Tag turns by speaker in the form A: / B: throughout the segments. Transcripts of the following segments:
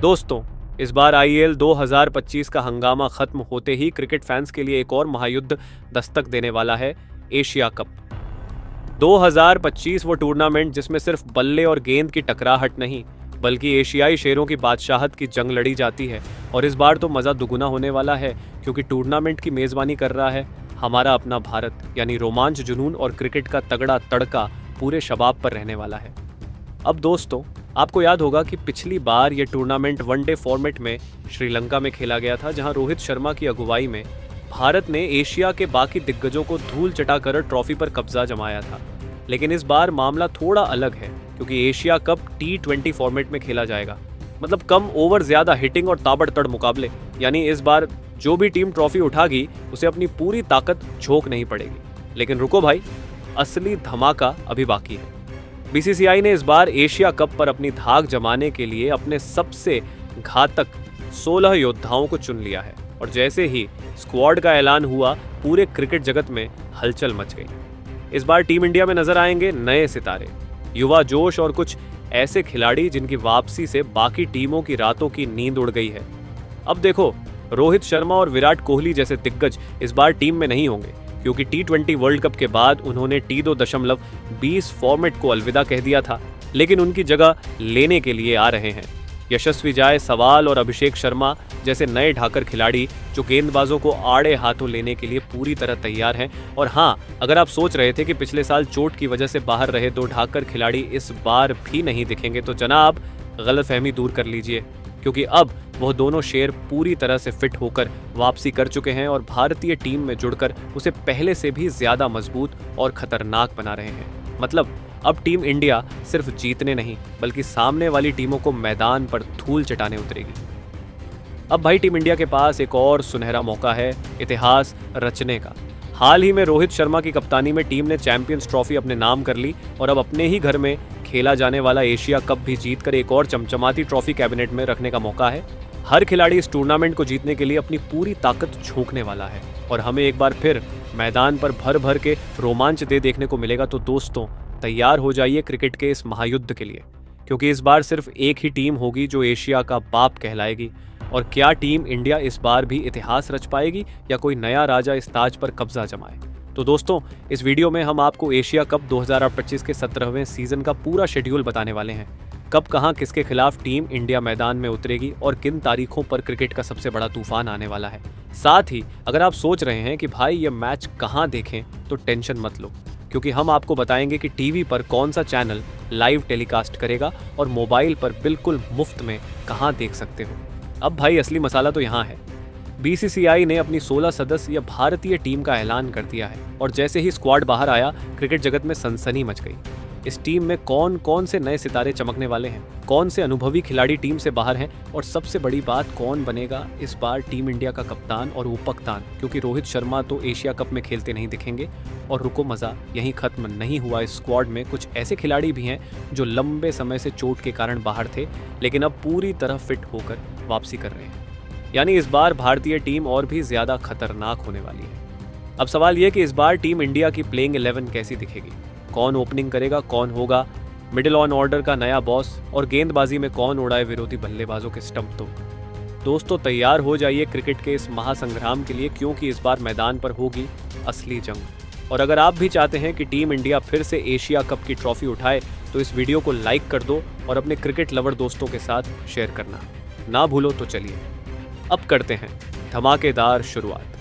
A: दोस्तों, इस बार आईएल 2025 का हंगामा खत्म होते ही क्रिकेट फैंस के लिए एक और महायुद्ध दस्तक देने वाला है, एशिया कप। 2025 वो टूर्नामेंट जिसमें सिर्फ बल्ले और गेंद की टकराहट नहीं, बल्कि एशियाई शेरों की बादशाहत की जंग लड़ी जाती है। और इस बार तो मज़ा दुगुना होने वाला है, क्योंकि टूर्नामेंट की मेज़बानी कर रहा है हमारा अपना भारत, यानी रोमांच, जुनून और क्रिकेट का तगड़ा तड़का पूरे शबाब पर रहने वाला है। अब दोस्तों, आपको याद होगा कि पिछली बार ये टूर्नामेंट वनडे फॉर्मेट में श्रीलंका में खेला गया था, जहां रोहित शर्मा की अगुवाई में भारत ने एशिया के बाकी दिग्गजों को धूल चटाकर ट्रॉफी पर कब्जा जमाया था। लेकिन इस बार मामला थोड़ा अलग है, क्योंकि एशिया कप T20 फॉर्मेट में खेला जाएगा। मतलब कम ओवर, ज्यादा हिटिंग और ताबड़तड़ मुकाबले। यानी इस बार जो भी टीम ट्रॉफी उठागी उसे अपनी पूरी ताकत झोंक नहीं पड़ेगी। लेकिन रुको भाई, असली धमाका अभी बाकी है। बीसीसीआई ने इस बार एशिया कप पर अपनी धाक जमाने के लिए अपने सबसे घातक 16 योद्धाओं को चुन लिया है। और जैसे ही स्क्वाड का ऐलान हुआ, पूरे क्रिकेट जगत में हलचल मच गई। इस बार टीम इंडिया में नजर आएंगे नए सितारे, युवा जोश और कुछ ऐसे खिलाड़ी जिनकी वापसी से बाकी टीमों की रातों की नींद उड़ गई है। अब देखो, रोहित शर्मा और विराट कोहली जैसे दिग्गज इस बार टीम में नहीं होंगे, क्योंकि T20 वर्ल्ड कप के बाद उन्होंने T2.20 फॉर्मेट को अलविदा कह दिया था। लेकिन उनकी जगह लेने के लिए आ रहे हैं यशस्वी जायसवाल और अभिषेक शर्मा जैसे नए ढाकर खिलाड़ी, जो गेंदबाजों को आड़े हाथों लेने के लिए पूरी तरह तैयार हैं। और हाँ, अगर आप सोच रहे थे कि पिछले साल चोट की वजह से बाहर रहे 2 ढाकर खिलाड़ी इस बार भी नहीं दिखेंगे, तो जनाब गलतफहमी दूर कर लीजिए, क्योंकि अब वह दोनों शेर पूरी तरह से फिट होकर वापसी कर चुके हैं और भारतीय टीम में जुड़कर उसे पहले से भी ज्यादा मजबूत और खतरनाक बना रहे हैं। मतलब अब टीम इंडिया सिर्फ जीतने नहीं, बल्कि सामने वाली टीमों को मैदान पर धूल चटाने उतरेगी। अब भाई, टीम इंडिया के पास एक और सुनहरा मौका है इतिहास रचने का। हाल ही में रोहित शर्मा की कप्तानी में टीम ने चैंपियंस ट्रॉफी अपने नाम कर ली, और अब अपने ही घर में खेला जाने वाला एशिया कप भी जीतकर एक और चमचमाती ट्रॉफी कैबिनेट में रखने का मौका है। हर खिलाड़ी इस टूर्नामेंट को जीतने के लिए अपनी पूरी ताकत झोंकने वाला है, और हमें एक बार फिर मैदान पर भर भर के रोमांच देखने को मिलेगा। तो दोस्तों, तैयार हो जाइए क्रिकेट के इस महायुद्ध के लिए, क्योंकि इस बार सिर्फ एक ही टीम होगी जो एशिया का बाप कहलाएगी। और क्या टीम इंडिया इस बार भी इतिहास रच पाएगी, या कोई नया राजा इस ताज पर कब्जा जमाए? तो दोस्तों, इस वीडियो में हम आपको एशिया कप 2025 के 17वें सीजन का पूरा शेड्यूल बताने वाले हैं। कब, कहां, किसके खिलाफ टीम इंडिया मैदान में उतरेगी और किन तारीखों पर क्रिकेट का सबसे बड़ा तूफान आने वाला है। साथ ही अगर आप सोच रहे हैं कि भाई ये मैच कहां देखें, तो टेंशन मत लो, क्योंकि हम आपको बताएंगे कि टीवी पर कौन सा चैनल लाइव टेलीकास्ट करेगा और मोबाइल पर बिल्कुल मुफ्त में कहां देख सकते हो। अब भाई, असली मसाला तो यहाँ है। बीसीसीआई ने अपनी 16 सदस्य भारतीय टीम का ऐलान कर दिया है, और जैसे ही स्क्वाड बाहर आया, क्रिकेट जगत में सनसनी मच गई। इस टीम में कौन कौन से नए सितारे चमकने वाले हैं, कौन से अनुभवी खिलाड़ी टीम से बाहर हैं, और सबसे बड़ी बात, कौन बनेगा इस बार टीम इंडिया का कप्तान और उपकप्तान, क्योंकि रोहित शर्मा तो एशिया कप में खेलते नहीं दिखेंगे। और रुको, मजा यहीं खत्म नहीं हुआ। इस स्क्वाड में कुछ ऐसे खिलाड़ी भी हैं जो लंबे समय से चोट के कारण बाहर थे, लेकिन अब पूरी तरह फिट होकर वापसी कर रहे हैं। यानी इस बार भारतीय टीम और भी ज्यादा खतरनाक होने वाली है। अब सवाल यह कि इस बार टीम इंडिया की प्लेइंग 11 कैसी दिखेगी, कौन ओपनिंग करेगा, कौन होगा मिडिल ऑन ऑर्डर का नया बॉस, और गेंदबाजी में कौन उड़ाए विरोधी बल्लेबाजों के स्टंप। तो दोस्तों, तैयार हो जाइए क्रिकेट के इस महासंग्राम के लिए, क्योंकि इस बार मैदान पर होगी असली जंग। और अगर आप भी चाहते हैं कि टीम इंडिया फिर से एशिया कप की ट्रॉफी उठाए, तो इस वीडियो को लाइक कर दो और अपने क्रिकेट लवर दोस्तों के साथ शेयर करना ना भूलो। तो चलिए अब करते हैं धमाकेदार शुरुआत।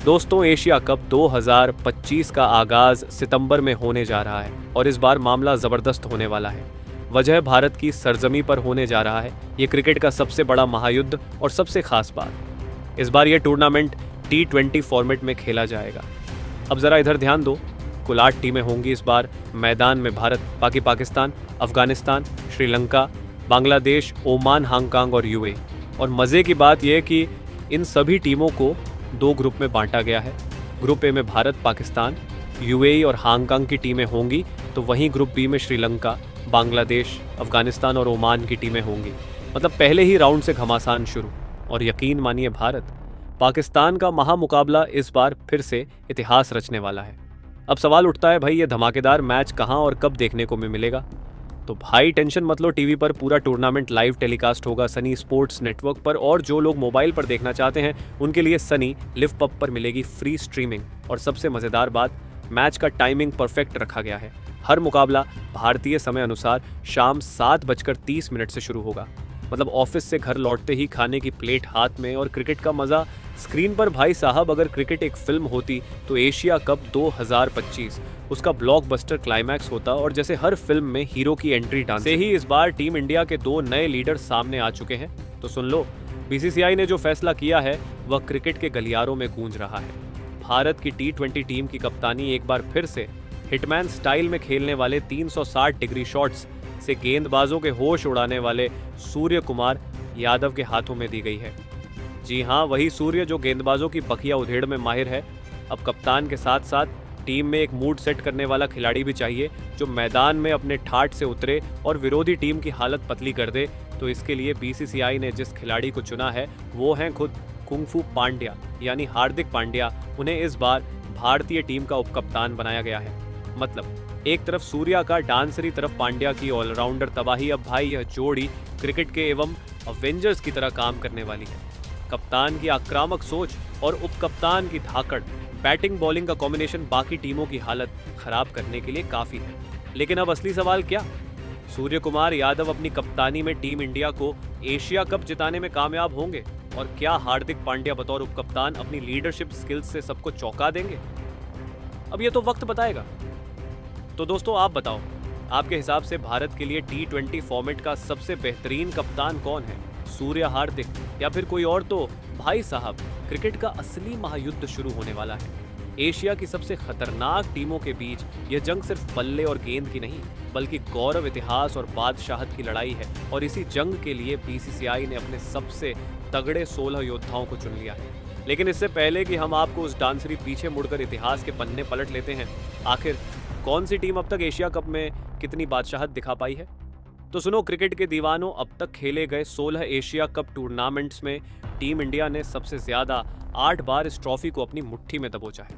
A: दोस्तों, एशिया कप 2025 का आगाज सितंबर में होने जा रहा है, और इस बार मामला जबरदस्त होने वाला है। वजह भारत की सरजमी पर होने जा रहा है ये क्रिकेट का सबसे बड़ा महायुद्ध। और सबसे खास बात, इस बार यह टूर्नामेंट T20 फॉर्मेट में खेला जाएगा। अब जरा इधर ध्यान दो, कुल 8 टीमें होंगी इस बार मैदान में। भारत, बाकी पाकिस्तान, अफगानिस्तान, श्रीलंका, बांग्लादेश, ओमान, हांगकांग और यूएई। और मज़े की बात यह कि इन सभी टीमों को 2 ग्रुप में बांटा गया है। ग्रुप ए में भारत, पाकिस्तान, यूएई और हांगकांग की टीमें होंगी, तो वहीं ग्रुप बी में श्रीलंका, बांग्लादेश, अफगानिस्तान और ओमान की टीमें होंगी। मतलब पहले ही राउंड से घमासान शुरू। और यकीन मानिए, भारत पाकिस्तान का महामुकाबला इस बार फिर से इतिहास रचने वाला है। अब सवाल उठता है, भाई ये धमाकेदार मैच कहां और कब देखने को मिलेगा? तो भाई टेंशन मत लो, टीवी पर पूरा टूर्नामेंट लाइव टेलीकास्ट होगा सनी स्पोर्ट्स नेटवर्क पर, और जो लोग मोबाइल पर देखना चाहते हैं उनके लिए सनी लिव पब पर मिलेगी फ्री स्ट्रीमिंग। और सबसे मज़ेदार बात, मैच का टाइमिंग परफेक्ट रखा गया है। हर मुकाबला भारतीय समय अनुसार शाम 7:30 से शुरू होगा। मतलब ऑफिस से घर लौटते ही खाने की प्लेट हाथ में और क्रिकेट का मजा स्क्रीन पर। भाई साहब, अगर क्रिकेट एक फिल्म होती तो एशिया कप 2025 उसका ब्लॉकबस्टर क्लाइमैक्स होता। और जैसे हर फिल्म में हीरो की एंट्री डांस से ही इस बार टीम इंडिया के 2 नए लीडर सामने आ चुके हैं। तो सुन लो, बीसीसीआई ने जो फैसला किया है वह क्रिकेट के गलियारों में गूंज रहा है। भारत की T20 टीम की कप्तानी एक बार फिर से हिटमैन स्टाइल में खेलने वाले 360 डिग्री शॉट्स से गेंदबाजों के होश उड़ाने वाले सूर्य कुमार यादव के हाथों में दी गई है। जी हाँ, वही सूर्य जो गेंदबाजों की बखिया उधेड़ में माहिर है। अब कप्तान के साथ साथ टीम में एक मूड सेट करने वाला खिलाड़ी भी चाहिए जो मैदान में अपने ठाठ से उतरे और विरोधी टीम की हालत पतली कर दे। तो इसके लिए बीसीसीआई ने जिस खिलाड़ी को चुना है वो हैं खुद कुंफू पांड्या, यानी हार्दिक पांड्या। उन्हें इस बार भारतीय टीम का उपकप्तान बनाया गया है। मतलब एक तरफ सूर्या का डांसरी, तरफ पांड्या की ऑलराउंडर तबाही। अब भाई यह जोड़ी क्रिकेट के एवं अवेंजर्स की तरह काम करने वाली है। कप्तान की आक्रामक सोच और उपकप्तान की धाकड़, बैटिंग बॉलिंग का कॉम्बिनेशन बाकी टीमों की हालत खराब करने के लिए काफी है। लेकिन अब असली सवाल क्या? सूर्य कुमार यादव अपनी कप्तानी में टीम इंडिया को एशिया कप जिताने में कामयाब होंगे? और क्या हार्दिक पांड्या बतौर उपकप्तान अपनी लीडरशिप स्किल्स से सबको चौंका देंगे? अब ये तो वक्त बताएगा। तो दोस्तों, आप बताओ, आपके हिसाब से भारत के लिए T20 फॉर्मेट का सबसे बेहतरीन कप्तान कौन है? सूर्य, हार्दिक, या फिर कोई और? तो भाई साहब, क्रिकेट का असली महायुद्ध शुरू होने वाला है। एशिया की सबसे खतरनाक टीमों के बीच यह जंग सिर्फ बल्ले और गेंद की नहीं, बल्कि गौरव, इतिहास और बादशाहत की लड़ाई है। और इसी जंग के लिए बीसीसीआई ने अपने सबसे तगड़े 16 योद्धाओं को चुन लिया है। लेकिन इससे पहले कि हम आपको उस डांसरी पीछे मुड़कर इतिहास के पन्ने पलट लेते हैं, आखिर कौन सी टीम अब तक एशिया कप में कितनी बादशाहत दिखा पाई है? तो सुनो क्रिकेट के दीवानों, अब तक खेले गए 16 एशिया कप टूर्नामेंट्स में टीम इंडिया ने सबसे ज्यादा 8 बार इस ट्रॉफी को अपनी मुट्ठी में दबोचा है।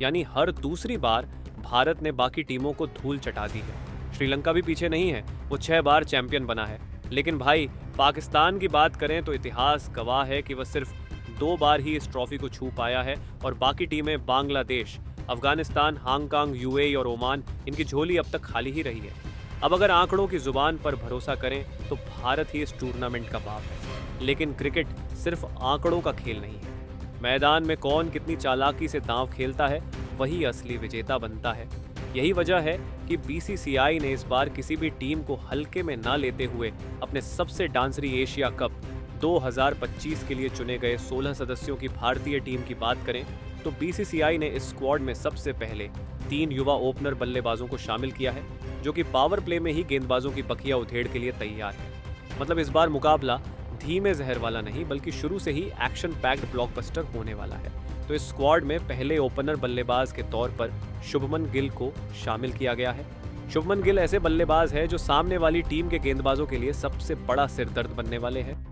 A: यानी हर दूसरी बार भारत ने बाकी टीमों को धूल चटा दी है। श्रीलंका भी पीछे नहीं है, वो 6 बार चैंपियन बना है। लेकिन भाई, पाकिस्तान की बात करें तो इतिहास गवाह है कि वह सिर्फ 2 बार ही इस ट्रॉफी को छू पाया है। और बाकी टीमें बांग्लादेश, अफगानिस्तान, हांगकांग, यूएई और ओमान, इनकी झोली अब तक खाली ही रही है। अब अगर आंकड़ों की जुबान पर भरोसा करें तो भारत ही इस टूर्नामेंट का बाप है। लेकिन क्रिकेट सिर्फ आंकड़ों का खेल नहीं है। मैदान में कौन कितनी चालाकी से दांव खेलता है, वही असली विजेता बनता है। यही वजह है कि बीसीसीआई ने इस बार किसी भी टीम को हल्के में ना लेते हुए अपने सबसे डांसरी एशिया कप 2025 के लिए चुने गए 16 सदस्यों की भारतीय टीम की बात करें तो बीसीसीआई ने इस स्क्वाड में सबसे पहले 3 युवा ओपनर बल्लेबाजों को शामिल किया है, जो कि पावर प्ले में ही गेंदबाजों की बखिया उधेड़ के लिए तैयार है। मतलब इस बार मुकाबला धीमे जहर वाला नहीं, बल्कि शुरू से ही एक्शन पैक्ड ब्लॉकबस्टर होने वाला है। तो इस स्क्वाड में पहले ओपनर बल्लेबाज के तौर पर शुभमन गिल को शामिल किया गया है। शुभमन गिल ऐसे बल्लेबाज है जो सामने वाली टीम के गेंदबाजों के लिए सबसे बड़ा सिरदर्द बनने वाले हैं।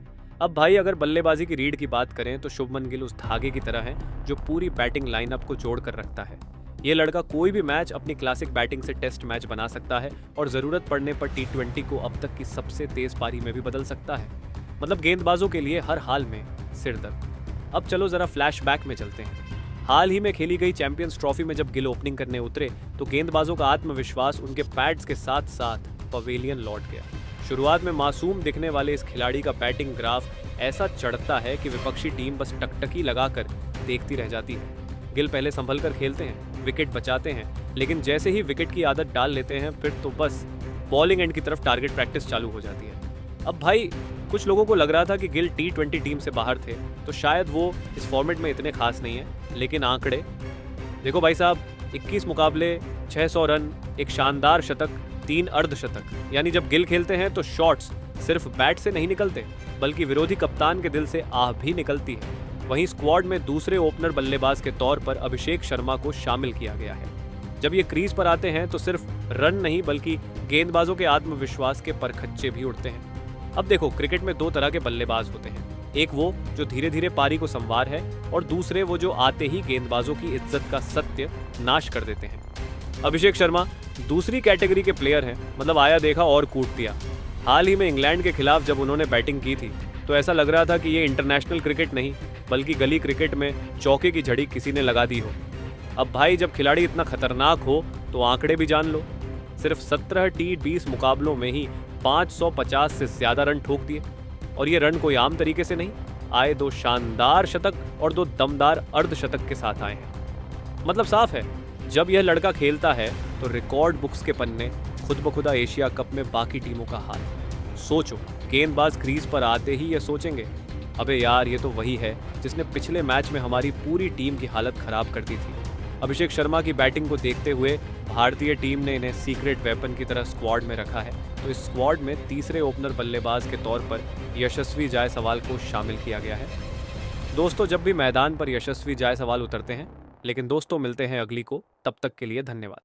A: अब भाई, अगर बल्लेबाजी की रीढ़ की बात करें तो शुभमन गिल उस धागे की तरह है जो पूरी बैटिंग लाइनअप को जोड़ कर रखता है। ये लड़का कोई भी मैच अपनी क्लासिक बैटिंग से टेस्ट मैच बना सकता है और जरूरत पड़ने पर T20 को अब तक की सबसे तेज पारी में भी बदल सकता है। मतलब गेंदबाजों के लिए हर हाल में सिरदर्द। अब चलो जरा फ्लैशबैक में चलते हैं। हाल ही में खेली गई चैंपियंस ट्रॉफी में जब गिल ओपनिंग करने उतरे तो गेंदबाजों का आत्मविश्वास उनके पैड्स के साथ साथ पवेलियन लौट गया। शुरुआत में मासूम दिखने वाले इस खिलाड़ी का बैटिंग ग्राफ ऐसा चढ़ता है कि विपक्षी टीम बस टकटकी लगाकर देखती रह जाती है। गिल पहले संभल कर खेलते हैं, विकेट बचाते हैं, लेकिन जैसे ही विकेट की आदत डाल लेते हैं फिर तो बस बॉलिंग एंड की तरफ टारगेट प्रैक्टिस चालू हो जाती है। अब भाई, कुछ लोगों को लग रहा था कि गिल T20 टीम से बाहर थे तो शायद वो इस फॉर्मेट में इतने खास नहीं है, लेकिन आंकड़े देखो भाई साहब, 21 मुकाबले, 600 रन, एक शानदार शतक, 3 अर्धशतक। यानी जब गिल खेलते हैं तो शॉट्स सिर्फ बैट से नहीं निकलते, बल्कि विरोधी कप्तान के दिल से आह भी निकलती है। वहीं स्क्वाड में दूसरे ओपनर बल्लेबाज के तौर पर अभिषेक शर्मा को शामिल किया गया है। जब ये क्रीज पर आते हैं तो सिर्फ रन नहीं, बल्कि गेंदबाजों के आत्मविश्वास के परखच्चे भी उड़ते हैं। अब देखो, क्रिकेट में 2 तरह के बल्लेबाज होते हैं। एक वो जो धीरे धीरे पारी को संवार है, और दूसरे वो जो आते ही गेंदबाजों की इज्जत का सत्य नाश कर देते हैं। अभिषेक शर्मा दूसरी कैटेगरी के प्लेयर हैं, मतलब आया देखा और कूट दिया। हाल ही में इंग्लैंड के खिलाफ जब उन्होंने बैटिंग की थी तो ऐसा लग रहा था कि ये इंटरनेशनल क्रिकेट नहीं बल्कि गली क्रिकेट में चौके की झड़ी किसी ने लगा दी हो। अब भाई जब खिलाड़ी इतना खतरनाक हो तो आंकड़े भी जान लो। सिर्फ 17 T20 मुकाबलों में ही 550 से ज्यादा रन ठोक दिए, और ये रन कोई आम तरीके से नहीं आए, 2 शानदार शतक और 2 दमदार अर्धशतक के साथ आए हैं। मतलब साफ है, जब यह लड़का खेलता है तो रिकॉर्ड बुक्स के पन्ने खुद ब खुदा एशिया कप में बाकी टीमों का हाल। सोचो, गेंदबाज क्रीज पर आते ही ये सोचेंगे, अबे यार ये तो वही है जिसने पिछले मैच में हमारी पूरी टीम की हालत खराब कर दी थी। अभिषेक शर्मा की बैटिंग को देखते हुए भारतीय टीम ने इन्हें सीक्रेट वेपन की तरह स्क्वाड में रखा है, तो इस स्क्वाड में तीसरे ओपनर बल्लेबाज के तौर पर यशस्वी जायसवाल को शामिल किया गया है। दोस्तों, जब भी मैदान पर यशस्वी जायसवाल उतरते हैं। लेकिन दोस्तों, मिलते हैं अगली को, तब तक के लिए धन्यवाद।